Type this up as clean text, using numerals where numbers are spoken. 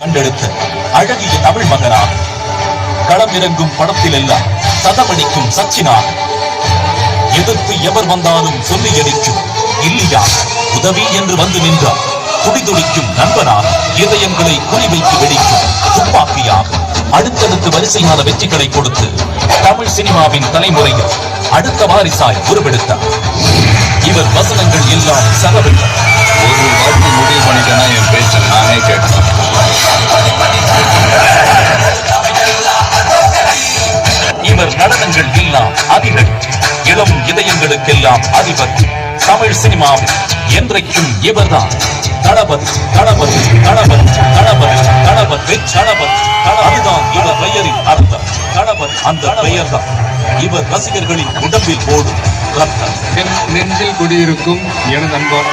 கண்டெடுத்த அழகிய தமிழ் மகனாக களம் இறங்கும் படத்தில் எல்லாம் சதமடிக்கும் சச்சினாக எதிர்த்து எவர் வந்தாலும் சொல்லி அடிக்கும் இல்லையா உதவி என்று வந்து நின்றார். துடிதுடிக்கும் நண்பனாக இதயங்களை குறிவைத்து வெடிக்கும் துப்பாக்கியாக அடுத்தடுத்து வரிசையான வெற்றிகளை கொடுத்து தமிழ் சினிமாவின் தலைமுறையில் அடுத்த வாரிசாய் உருவெடுத்தார். இவர் வசனங்கள் எல்லாம் செலவில்லை. ஒரு வாட்டி முடிவு பண்ணிட்டேன்னா என் பேச்சை நானே கேட்கிறேன். இவர் நடனங்கள் எல்லாம் அதிபதி, இளம் இதயங்களுக்கெல்லாம் அதிபதி. தமிழ் சினிமாவில் என்றைக்கும் இவர்தான் தளபதி தளபதி தளபதி தளபதி தளபதி தளபதி. அதுதான் இவர் பெயரின் அர்த்தம். தளபதி அந்த பெயர்தான் இவர் ரசிகர்களின் உடம்பில் ஓடும் ரத்தம். நெஞ்சில் குடியிருக்கும் எனது அன்பான